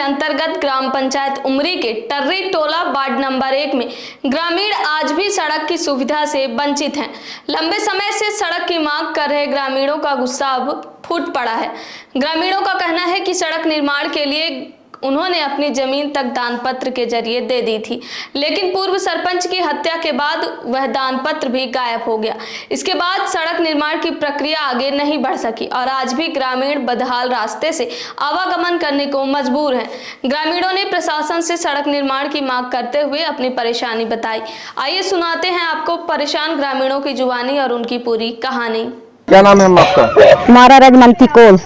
अंतर्गत ग्राम पंचायत उमरी के टर्री टोला ward number 1 में ग्रामीण आज भी सड़क की सुविधा से वंचित हैं। लंबे समय से सड़क की मांग कर रहे ग्रामीणों का गुस्सा अब फूट पड़ा है। ग्रामीणों का कहना है कि सड़क निर्माण के लिए उन्होंने अपनी जमीन तक दान पत्र के जरिए दे दी थी, लेकिन पूर्व सरपंच की हत्या के बाद वह दान पत्र भी गायब हो गया। इसके बाद सड़क निर्माण की प्रक्रिया आगे नहीं बढ़ सकी और आज भी ग्रामीण बदहाल रास्ते से आवागमन करने को मजबूर हैं। ग्रामीणों ने प्रशासन से सड़क निर्माण की मांग करते हुए अपनी परेशानी बताई। आइए सुनाते हैं आपको परेशान ग्रामीणों की जुबानी और उनकी पूरी कहानी। क्या नाम है आपका? हमारा रजमंती कोल।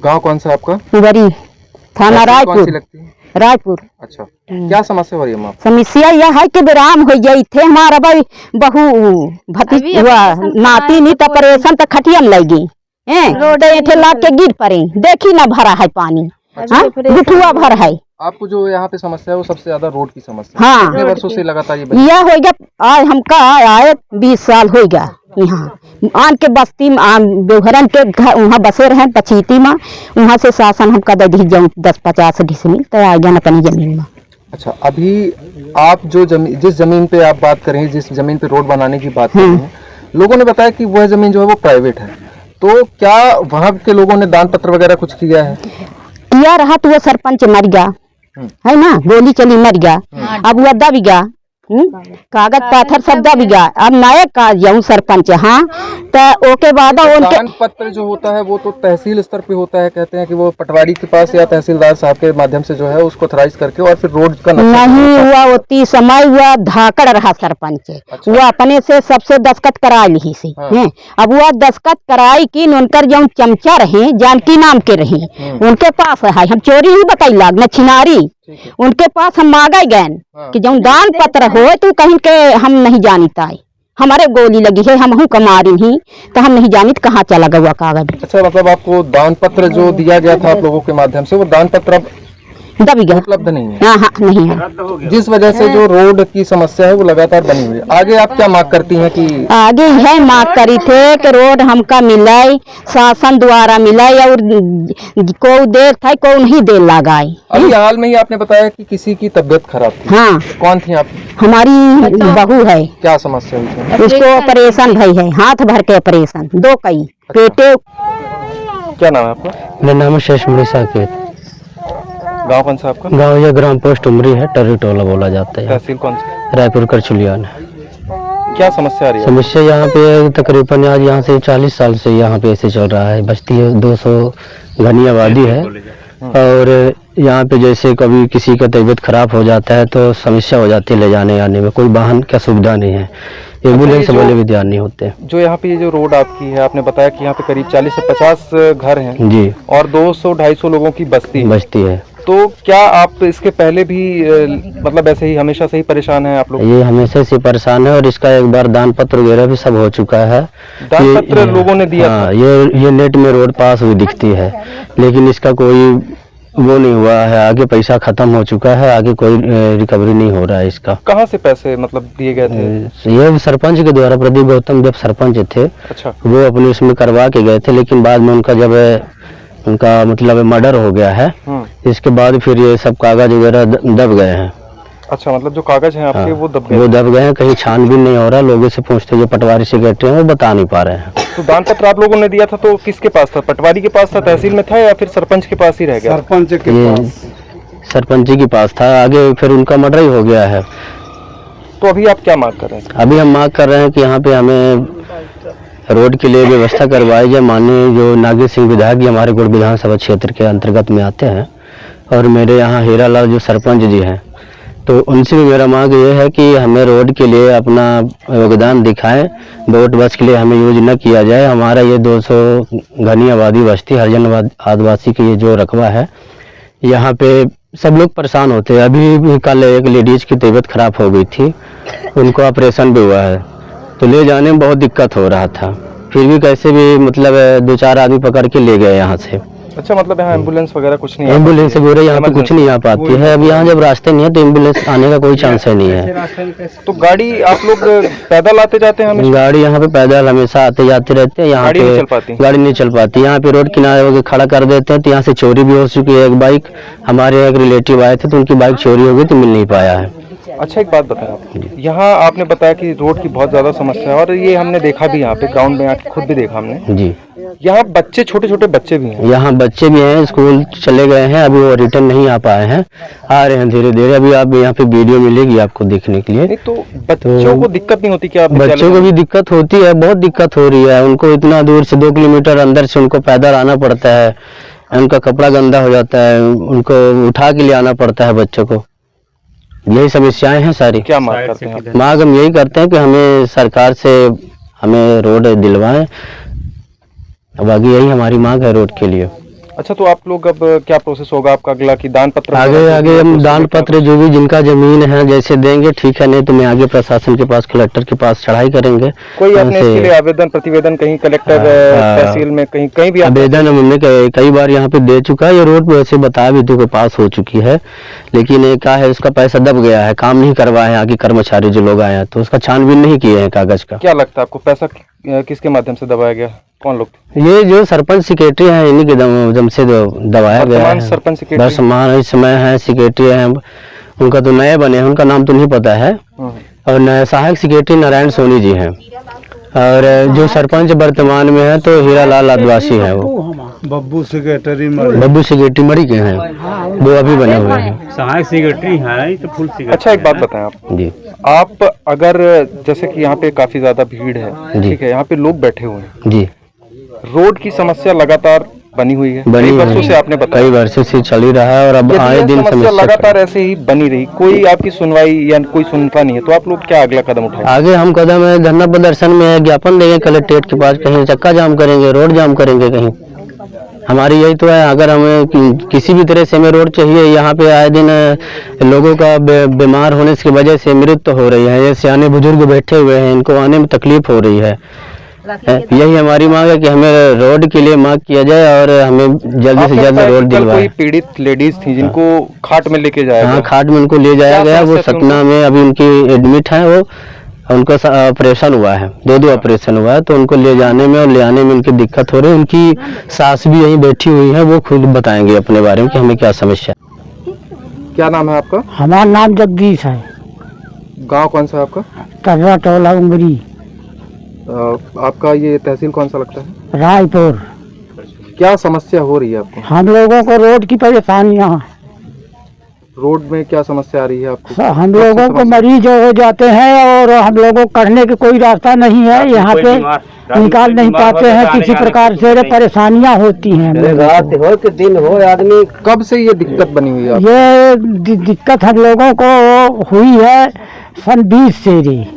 गांव कौन सा आपका? उमरी, थाना रायपुर। कौन सी लगती है? रायपुर। अच्छा, क्या समस्या हो रही है? समस्या यह है कि विराम हो गई थे हमारा भाई बहू भतीज हुआ नाती नहीं तो ऑपरेशन तो खटियन लगी रोड ला के गिर पड़े, देखी ना भरा है पानी, बिठुआ भर है। आपको जो यहाँ पे समस्या है वो सबसे ज्यादा रोड की समस्या। हाँ, कितने वर्षों से लगातार यह हो गया आज हमका आए 20 साल हो गया। यहाँ आन के बस्ती में बेहरन के वहाँ बसे रहे पचीती में, वहाँ से शासन हमका दे दी 10-50 डिसमिल तो आ गया अपनी जमीन में। अच्छा, अभी आप जो जिस जमीन पे आप बात करें, जिस जमीन पे रोड बनाने की बात कर रहे हैं, लोगों ने बताया कि वह जमीन जो है वो प्राइवेट है, तो क्या वहाँ के लोगों ने दान पत्र वगैरह कुछ किया है? किया रहा तो वो सरपंच मर गया है ना, गोली चली मर गया, अब वो दब गया, कागज पाथर सब दब गया, अब नए का जाऊं सरपंच। हाँ, तो ओके बाद दान पत्र जो होता है वो तो तहसील स्तर पे होता है, कहते हैं कि वो पटवारी के पास या तहसीलदार साहब के माध्यम से जो है उसको ऑथराइज करके और फिर रोड का नहीं हुआ, उतनी समय हुआ धाकड़ रहा सरपंच। अच्छा। वो अपने से सबसे दस्खत करा ली से। हाँ। अब वो दस्खत कराई कि उनकर जो चमचा रहे जानकी नाम के रहे उनके पास है, हम चोरी ही बताई न छिनारी, उनके पास हम मांगे गए कि जो दान पत्र हो तो कहीं के हम नहीं जानता, हमारे गोली लगी है, हम हूँ कमारी ही तो हम नहीं जानी कहाँ चला गया कागज। अच्छा, मतलब आपको दान पत्र जो दिया गया था आप लोगों के माध्यम से वो दान पत्र अब दब गया, उपलब्ध नहीं है? हाँ, नहीं है, जिस वजह से जो रोड की समस्या है वो लगातार बनी हुई है। आगे आप क्या मांग करती हैं? कि आगे यह मांग करी थे कि रोड हमका मिले, शासन द्वारा मिले और को देर था को नहीं देर लगाई। अभी हाल में ही आपने बताया कि किसी की तबीयत खराब थी। हाँ, कौन थी आप? हमारी बहू है। क्या समस्या हुई थी? उसको ऑपरेशन भई है, हाथ भर के ऑपरेशन, 2 कई पेटे। क्या नाम है आपका? मेरा नाम है शेष मुड़ी साकेत। गांव कौन सा आपका? गांव ये ग्राम पोस्ट उमरी है, टर्री टोला बोला जाता है। तहसील कौन सा? रायपुर करचुलियान। क्या समस्या आ रही है? समस्या यहाँ पे तकरीबन आज यहाँ से 40 साल से यहाँ पे ऐसे चल रहा है। बस्ती है 200 घनी आबादी है और यहाँ पे जैसे कभी किसी का तबीयत खराब हो जाता है तो समस्या हो जाती है ले जाने आने में, कोई वाहन का सुविधा नहीं है, एम्बुलेंस वाले भी ध्यान नहीं होते। जो यहाँ पे ये जो रोड आपकी है, आपने बताया कि यहाँ पे करीब 40 से 50 घर हैं जी और 200-250 लोगों की बस्ती है। तो क्या आप इसके पहले भी मतलब ऐसे ही हमेशा से ही परेशान हैं आप लोग? ये हमेशा से परेशान है और इसका एक बार दान पत्र वगैरह भी सब हो चुका है। दान पत्र लोगों ने दिया? हाँ, ये नेट में रोड पास हुई दिखती है, लेकिन इसका कोई वो नहीं हुआ है, आगे पैसा खत्म हो चुका है, आगे कोई रिकवरी नहीं हो रहा है इसका। कहाँ से पैसे मतलब दिए गए थे? ये सरपंच के द्वारा, प्रदीप गौतम जब सरपंच थे। अच्छा। वो अपने उसमें करवा के गए थे, लेकिन बाद में उनका जब उनका मतलब मर्डर हो गया है, इसके बाद फिर ये सब कागज वगैरह दब गए हैं। अच्छा, मतलब जो कागज हैं आपके वो दब गए? वो दब गए हैं, कहीं छानबीन नहीं हो रहा, लोगों से पूछते जो पटवारी सेक्रेटरी हैं वो बता नहीं पा रहे हैं। तो दान पत्र आप लोगों ने दिया था तो किसके पास था? पटवारी के पास था, तहसील में था या फिर सरपंच के पास ही रह गया? सरपंच जी के पास था, आगे फिर उनका मर्डर ही हो गया है। तो अभी आप क्या मांग कर रहे हैं? अभी हम मांग कर रहे हैं कि यहाँ पे हमें रोड के लिए व्यवस्था करवाई जाए। माननीय जो नागेश सिंह विधायक जी हमारे गुड़ विधानसभा क्षेत्र के अंतर्गत में आते हैं और मेरे यहाँ हीरालाल जो सरपंच जी हैं, तो उनसे भी मेरा मांग ये है कि हमें रोड के लिए अपना योगदान दिखाएं, वोट बस के लिए हमें यूज न किया जाए। हमारा ये 200 घनी आबादी बस्ती हरिजन आदिवासी की ये जो रकबा है, यहाँ पे सब लोग परेशान होते हैं। अभी भी कल एक लेडीज की तबीयत खराब हो गई थी, उनको ऑपरेशन भी हुआ है, तो ले जाने में बहुत दिक्कत हो रहा था, फिर भी कैसे भी मतलब 2-4 आदमी पकड़ के ले गए यहाँ से। अच्छा, मतलब यहाँ एम्बुलेंस वगैरह कुछ नहीं? एम्बुलेंस वगैरह यहाँ पे कुछ नहीं आ पाती है। अब यहाँ जब रास्ते नहीं है तो एम्बुलेंस आने का कोई चांस ही नहीं है। तो गाड़ी आप लोग पैदल आते जाते हैं हमेशा? गाड़ी यहाँ पे पैदल हमेशा आते जाते रहते हैं। यहाँ गाड़ी नहीं चल पे पाती? गाड़ी नहीं चल पाती। यहाँ पे रोड किनारे वगैरह खड़ा कर देते हैं तो यहाँ से चोरी भी हो चुकी है। एक बाइक हमारे एक रिलेटिव आए थे तो उनकी बाइक चोरी हो गई तो मिल नहीं पाया है। अच्छा, एक बात बताएं आप, यहाँ आपने बताया कि रोड की बहुत ज्यादा समस्या है और ये हमने देखा भी यहाँ पे ग्राउंड में आके खुद भी देखा हमने जी। यहाँ बच्चे, छोटे छोटे बच्चे भी हैं। यहाँ बच्चे भी हैं, स्कूल चले गए हैं, अभी वो रिटर्न नहीं आ पाए हैं, आ रहे हैं धीरे धीरे। अभी आप यहाँ पे वीडियो मिलेगी आपको देखने के लिए। नहीं तो बच्चों को दिक्कत नहीं होती क्या? बच्चों को भी दिक्कत होती है, बहुत दिक्कत हो रही है। उनको इतना दूर से 2 किलोमीटर अंदर से उनको पैदल आना पड़ता है, उनका कपड़ा गंदा हो जाता है, उनको उठा के ले आना पड़ता है बच्चों को। यही समस्याएं हैं सारी। क्या मांग करते हैं आप? मांग हम यही करते हैं कि हमें सरकार से हमें रोड दिलवाएं। अब आगे यही हमारी मांग है रोड के लिए। अच्छा, तो आप लोग अब क्या प्रोसेस होगा आपका अगला की दान पत्र? आगे हम दान पत्र जो भी जिनका जमीन है जैसे देंगे ठीक है, नहीं तो मैं आगे प्रशासन के पास, कलेक्टर के पास चढ़ाई करेंगे। कोई आपने इसके लिए आवेदन प्रतिवेदन कहीं कलेक्टर तहसील में कहीं भी आवेदन हमने कई बार यहाँ पे दे चुका है। ये रोड वैसे बता भी तो पास हो चुकी है, लेकिन ये क्या है उसका पैसा दब गया है, काम नहीं करवाए हैं आगे कर्मचारी जो लोग आए हैं तो उसका छानबीन नहीं किए हैं कागज का। क्या लगता है आपको पैसा किसके माध्यम से दबाया गया? कौन लोग? ये जो सरपंच सेक्रेटरी हैं इन्हीं के दम से दबाया गया है। सरपंच सेक्रेटरी वर्तमान इस समय है सेक्रेटरी हैं, उनका तो नए बने हैं, उनका नाम तो नहीं पता है। और नए सहायक सेक्रेटरी नारायण सोनी जी हैं। और जो सरपंच वर्तमान में है तो हीरालाल आदिवासी है, वो बब्बू सेक्रेटरी मरी के हैं, वो अभी बने हुए हैं। सहायक सेक्रेटरी है तो फुल सेक्रेटरी। अच्छा, एक बात बताएं आप जी। आप अगर जैसे कि यहाँ पे काफी ज्यादा भीड़ है, ठीक है, यहाँ पे लोग बैठे हुए हैं जी, रोड की समस्या लगातार बनी हुई है, कई वर्षों से आपने बताया, कई वर्षों से चल ही रहा है और अब आए दिन समस्या लगातार ऐसे ही बनी रही, कोई आपकी सुनवाई या कोई सुनता नहीं है, तो आप लोग क्या अगला कदम उठाएंगे? आगे हम कदम है धरना प्रदर्शन में ज्ञापन देंगे कलेक्ट्रेट के पास, कहीं चक्का जाम करेंगे, रोड जाम करेंगे कहीं। हमारी यही तो है, अगर हमें किसी भी तरह से हमें रोड चाहिए। यहाँ पे आए दिन लोगों का बीमार होने की वजह से मृत्यु हो रही है, ये सियाने बुजुर्ग बैठे हुए हैं, इनको आने में तकलीफ हो रही है। यही हमारी मांग है कि हमें रोड के लिए मांग किया जाए और हमें जल्दी से जल्द रोड दिलवाए। कोई पीड़ित लेडीज थी जिनको खाट में लेके जाया? हाँ, खाट में उनको ले जाया गया, वो सतना में अभी उनकी एडमिट है, वो उनको ऑपरेशन हुआ है, 2 ऑपरेशन हुआ है, तो उनको ले जाने में और ले आने में उनकी दिक्कत हो रही है। उनकी सास भी यहीं बैठी हुई है, वो खुद बताएंगे अपने बारे में कि हमें क्या समस्या। क्या नाम है आपका? हमारा नाम जगदीश है। गांव कौन सा है आपका? टर्रा टोला उमरी। आपका ये तहसील कौन सा लगता है? रायपुर। क्या समस्या हो रही है आपको? हम लोगों को रोड की परेशानियाँ। रोड में क्या समस्या आ रही है आपको? हम लोगों को मरीज हो जाते हैं और हम लोगों को करने का कोई रास्ता नहीं है, यहाँ पे निकाल नहीं पाते हैं, किसी प्रकार से परेशानियाँ होती हैं। रात हो कि दिन हो, आदमी कब से ये दिक्कत बनी हुई है? ये दिक्कत हम लोगों को हुई है सन 20 से।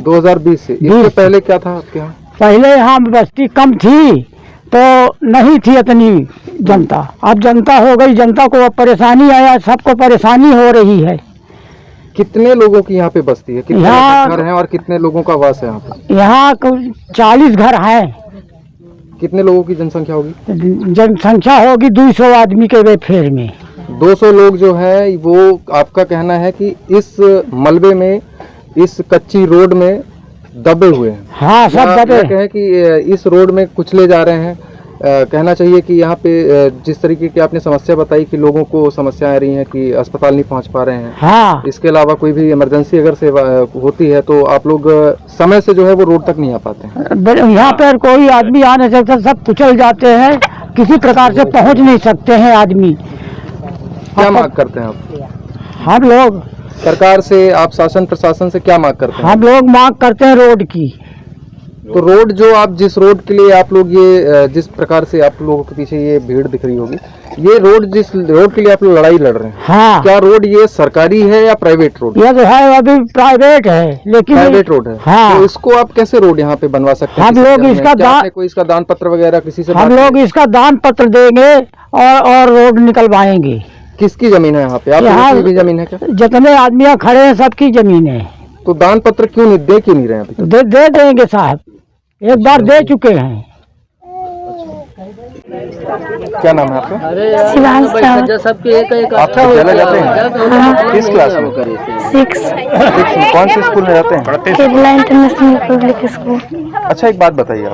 2020 से? इससे पहले क्या था आपके यहाँ? पहले यहाँ बस्ती कम थी तो नहीं थी इतनी जनता, अब जनता हो गई, जनता को अब परेशानी आया, सबको परेशानी हो रही है। कितने लोगों की यहाँ पे बस्ती है? कितने यहाँ घर हैं और कितने लोगों का वास है यहाँ पे? यहाँ 40 घर हैं। कितने लोगों की जनसंख्या होगी? जनसंख्या होगी 200 आदमी के फेर में। 200 लोग जो है, वो आपका कहना है कि इस मलबे में, इस कच्ची रोड में दबे हुए हैं? हाँ, सब दबे कहें कि इस रोड में कुचले जा रहे हैं। कहना चाहिए कि यहाँ पे जिस तरीके की आपने समस्या बताई कि लोगों को समस्याएं आ रही हैं कि अस्पताल नहीं पहुँच पा रहे हैं। हाँ, इसके अलावा कोई भी इमरजेंसी अगर सेवा होती है तो आप लोग समय से जो है वो रोड तक नहीं आ पाते हैं। यहाँ पर कोई आदमी आ नहीं सकता, सब कुचल जाते हैं, किसी प्रकार से पहुँच नहीं सकते हैं आदमी। क्या मांग करते हैं आप? हम लोग सरकार से, आप शासन प्रशासन से क्या मांग करते हैं? हम लोग मांग करते हैं रोड की। तो रोड जो आप जिस रोड के लिए आप लोग ये जिस प्रकार से आप लोगों के पीछे ये भीड़ दिख रही होगी, ये रोड जिस रोड के लिए आप लोग लड़ाई लड़ रहे हैं, हाँ, क्या रोड ये सरकारी है या प्राइवेट रोड? ये जो है अभी प्राइवेट है, लेकिन प्राइवेट रोड है। हाँ, तो इसको आप कैसे रोड यहाँ पे बनवा सकते हैं? हम लोग इसका कोई इसका दान पत्र वगैरह किसी से? हम लोग इसका दान पत्र देंगे और रोड निकलवाएंगे। किसकी जमीन है यहाँ पे? आप लोगों की भी जमीन है क्या? जितने आदमी खड़े हैं सबकी जमीन है। तो दान पत्र क्यों नहीं रहे हैं अभी? दे देंगे साहब, एक बार दे चुके हैं। क्या नाम है आपका? शिवांश रावत। आप विद्यालय जाते हैं? किस क्लास में? 6 में। कौन से स्कूल में जाते हैं? Kerala international public school. अच्छा, एक बात बताइए,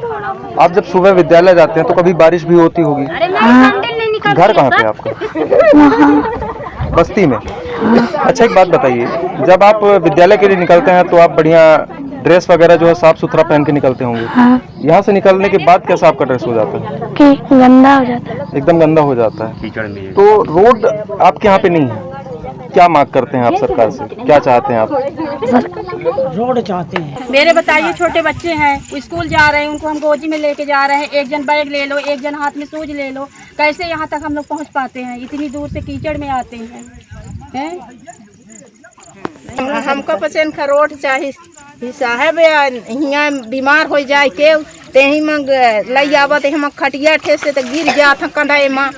आप जब सुबह विद्यालय जाते हैं तो कभी बारिश भी होती होगी? घर कहाँ पे आपका? बस्ती में। अच्छा, एक बात बताइए, जब आप विद्यालय के लिए निकलते हैं तो आप बढ़िया ड्रेस वगैरह जो है साफ सुथरा पहन के निकलते होंगे। हाँ। यहाँ से निकलने के बाद कैसा आपका ड्रेस हो जाता है? कि गंदा हो जाता है। एकदम गंदा हो जाता है। तो रोड आपके यहाँ पे नहीं है, क्या मांग करते हैं आप सरकार से, क्या चाहते हैं आप? रोड चाहते हैं। मेरे बताइए, छोटे बच्चे हैं, स्कूल जा रहे हैं, उनको हम गोदी में लेके जा रहे हैं, एक जन बैग ले लो, एक जन हाथ में शूज ले लो, कैसे यहाँ तक हम लोग पहुँच पाते हैं? इतनी दूर से कीचड़ में आते हैं। हमको पेशेंट का रोड चाहिए साहब, यहाँ बीमार हो जाए के तेही में लई आवत हम खटिया ठेस से तो गिर जात कंधा में,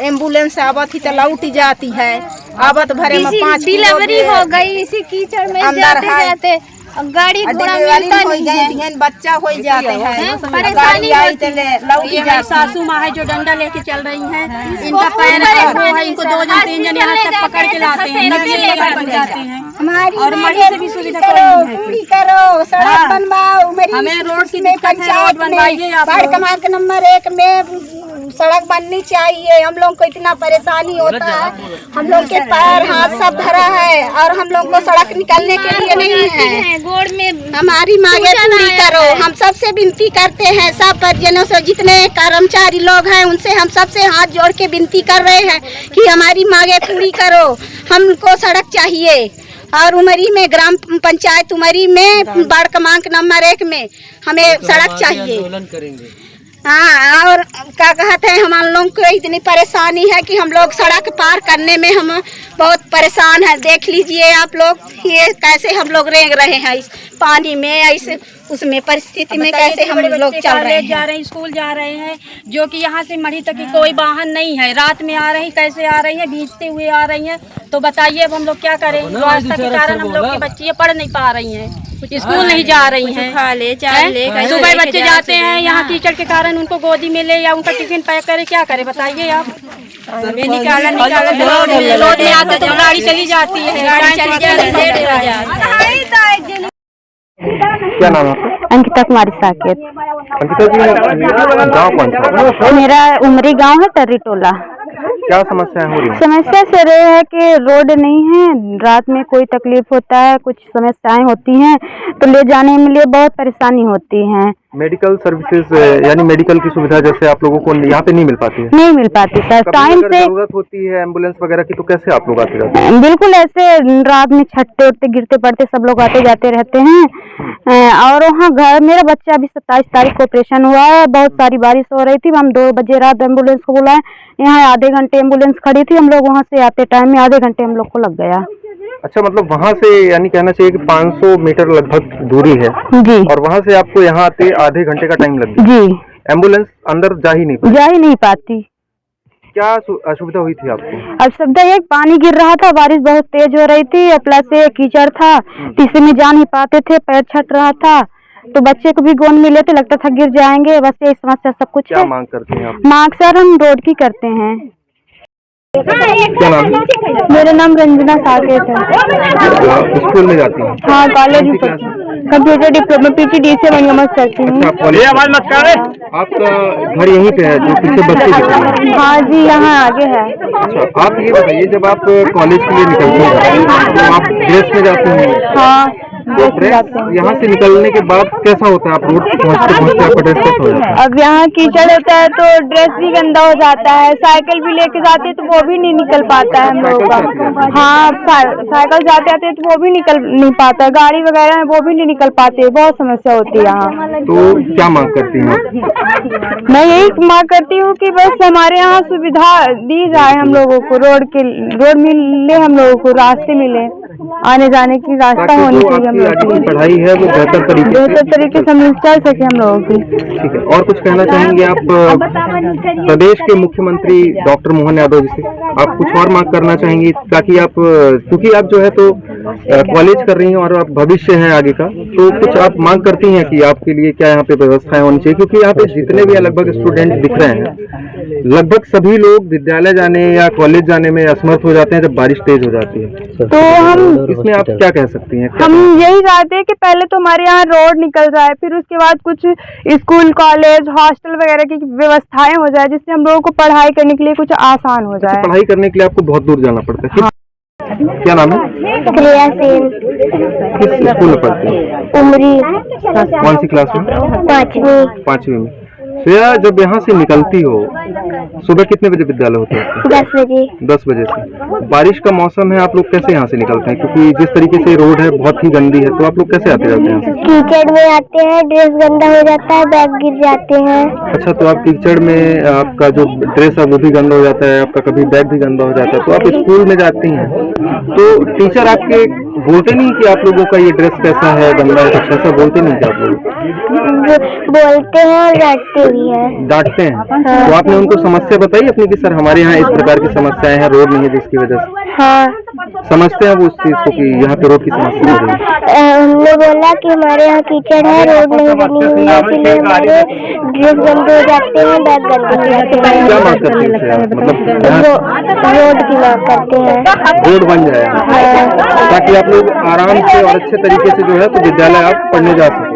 एम्बुलेंस आवत ही तो लौट जाती है, आवत भरे में 5 डिलीवरी हो गई इसी कीचड़ में जाते गाड़ी घोड़ा मिलता नहीं है, बच्चा हो जाते हैं, परेशानी होती है। सासू माँ है जो डंडा लेके चल रही हैं, इनका पैर है, इनको 2 जन 3 जन यहाँ तक पकड़ के लाते हैं, बन जाते हैं। और मरीज से भी सुविधा पूरी करो, सड़क बनवाओ, हमें रोड की दिक्कत है, रोड बनवाइए आप। क्रमांक नंबर 1 में सड़क बननी चाहिए। हम लोग को इतना परेशानी होता है, हम लोग के पैर हाथ सब धरा है और हम लोग को सड़क निकलने के लिए नहीं है। गोड़ में हमारी मांगे पूरी करो। हम सबसे विनती करते हैं, सब परिजनों से, जितने कर्मचारी लोग हैं उनसे हम सबसे हाथ जोड़ के विनती कर रहे हैं कि हमारी मांगे पूरी करो। हमको सड़क चाहिए। और उमरी में ग्राम पंचायत उमरी में वार्ड क्रमांक नंबर 1 में हमें सड़क चाहिए। हाँ, और क्या कहते हैं, हम लोग को इतनी परेशानी है कि हम लोग सड़क पार करने में हम बहुत परेशान हैं। देख लीजिए आप लोग, ये कैसे हम लोग रेंग रहे हैं इस पानी में, ऐसे उसमें परिस्थिति में कैसे हम लोग चल रहे हैं। जा रहे हैं, स्कूल जा रहे हैं, जो कि यहाँ से मढ़ी तक की कोई वाहन नहीं है, रात में आ रही, कैसे आ रही है, भीगते हुए आ रही हैं। तो बताइए अब हम लोग क्या करें? व्यवस्था के कारण हम लोग की बच्चियाँ पढ़ नहीं पा रही हैं, स्कूल नहीं जा रही हैं। सुबह बच्चे जाते हैं, यहाँ कीचड़ के कारण उनको गोदी में ले या उनका टिफिन पैक करे, क्या करे बताइए आप? निकाला रोड में आते तो गाड़ी चली जाती है, क्या नाम है आपका? अंकिता कुमारी साकेत। अंकिता जी, गाँव कौन सा? मेरा उमरी गांव है, टर्री टोला। क्या समस्या हो रही है? समस्या से रहे है कि रोड नहीं है, रात में कोई तकलीफ होता है, कुछ समस्याएं होती हैं तो ले जाने में लिए बहुत परेशानी होती है। मेडिकल सर्विसेज यानी मेडिकल की सुविधा जैसे आप लोगों को यहाँ पे नहीं मिल पाती है? नहीं मिल पाती सर, टाइम से जरूरत होती है एम्बुलेंस वगैरह की, तो कैसे आप लोग आते जाते हैं? बिल्कुल ऐसे रात में छटते उठते गिरते पड़ते सब लोग आते जाते रहते हैं। और वहाँ घर मेरा बच्चा अभी 27 तारीख को ऑपरेशन हुआ है, बहुत सारी बारिश हो रही थी, हम 2 बजे रात एम्बुलेंस को बुलाए, यहाँ आधे घंटे एम्बुलेंस खड़ी थी, हम लोग वहाँ से आते टाइम में आधे घंटे हम लोग को लग गया। अच्छा, मतलब वहाँ से यानी कहना चाहिए कि 500 मीटर लगभग दूरी है जी, और वहाँ से आपको यहाँ आते आधे घंटे का टाइम लग गया जी। एम्बुलेंस अंदर जा ही नहीं पाती। क्या असुविधा हुई थी आपको? असुविधा एक पानी गिर रहा था, बारिश बहुत तेज हो रही थी, प्लस कीचड़ था, तीसरे में जा नहीं पाते थे, पैर छट रहा था, तो बच्चे को भी गोद में लेते, लगता था गिर जाएंगे, बस यही समस्या सब कुछ। क्या मांग करते हैं आप? मांग सर हम रोड की करते हैं। क्या नाम है? मेरा नाम रंजना साकेत है। स्कूल में जाती हैं? हाँ, कॉलेज में कंप्यूटर डिप्लोमा PTDC में करती हूँ। आपका घर यहीं पे है जो पीछे बच्चे? हाँ जी, यहाँ आगे है। अच्छा, आप ये बताइए, जब आप कॉलेज के लिए निकलते हैं तो आप ड्रेस में जाते हैं? हाँ, यहाँ से निकलने के बाद कैसा होता है? आप रोड पहुँचते पहुँचते आपका ड्रेस कैसा हो जाता है? अब यहाँ कीचड़ होता है तो ड्रेस भी गंदा हो जाता है, साइकिल भी लेके जाते हैं तो वो भी नहीं निकल पाता है हम लोगों का। हाँ, साइकिल जाते आते तो वो भी निकल नहीं पाता है, गाड़ी वगैरह है वो भी नहीं निकल पाते, बहुत समस्या होती है यहाँ। तो क्या मांग करती हैं आप? मैं यही मांग करती हूँ कि बस हमारे यहाँ सुविधा दी जाए, हम लोगों को रोड मिले, हम लोगों को रास्ते मिले, आने जाने की रास्ता होनी चाहिए। हम लोग की पढ़ाई है वो बेहतर तरीके से हम चल सके हम लोगों की। ठीक है, और कुछ कहना चाहेंगे आप प्रदेश के मुख्यमंत्री डॉक्टर मोहन यादव जी से? आप कुछ और मांग करना चाहेंगी ताकि आप, क्योंकि आप जो है तो कॉलेज कर रही हैं और आप भविष्य है आगे का, तो कुछ आप मांग करती हैं कि आपके लिए क्या यहाँ पे व्यवस्थाएं होनी चाहिए? क्योंकि यहाँ पे जितने भी लगभग स्टूडेंट दिख रहे हैं, लगभग सभी लोग विद्यालय जाने या कॉलेज जाने में असमर्थ हो जाते हैं जब बारिश तेज हो जाती है। तो हम इसमें आप क्या कह सकती हैं? हम यही चाहते हैं कि पहले तो हमारे यहाँ रोड निकल जाए, फिर उसके बाद कुछ स्कूल, कॉलेज, हॉस्टल वगैरह की व्यवस्थाएं हो जाए, जिससे हम लोगों को पढ़ाई करने के लिए कुछ आसान हो जाए। पढ़ाई करने के लिए आपको बहुत दूर जाना पड़ता है। क्या नाम है? प्रिया सेन। किस स्कूल में पढ़ती हैं? उमरी। कौन सी क्लास में? 5वीं। 5वीं में। श्रेया, जब यहाँ से निकलती हो, सुबह कितने बजे विद्यालय होता है? 10 बजे। 10 बजे से। बारिश का मौसम है, आप लोग कैसे यहाँ से निकलते हैं? क्योंकि जिस तरीके से रोड है बहुत ही गंदी है, तो आप लोग कैसे आते जाते हैं? कीचड़ में आते हैं, ड्रेस गंदा हो जाता है, बैग गिर जाते हैं। अच्छा, तो आप कीचड़ में आपका जो ड्रेस है वो भी गंदा हो जाता है, आपका कभी बैग भी गंदा हो जाता है, तो आप स्कूल में जाती हैं तो टीचर आपके बोलते नहीं कि आप लोगों का ये ड्रेस कैसा है, गंदा है, कुछ ऐसा बोलते नहीं कि आप लोग? बोलते हैं और डांटते भी हैं। डांटते हैं? तो आपने उनको समस्या बताई अपनी कि सर हमारे यहाँ इस प्रकार की समस्याएं हैं, रोड नहीं है जिसकी वजह से? हाँ, समझते हैं वो उस चीज को कि यहाँ पे रोड की समस्या हो रही है? हमने बोला कि हमारे यहाँ कीचड़ है, रोड नहीं बनी हुई है, इसलिए हमारे ड्रेस गंदे हो जाते हैं, बैग गंदे हो जाते हैं। क्या मांग करते हैं इससे? मतलब रोड की मांग करते हैं। रोड बन जाए ताकि आप लोग आराम से और अच्छे तरीके से जो है तो विद्यालय आप पढ़ने जा सकें।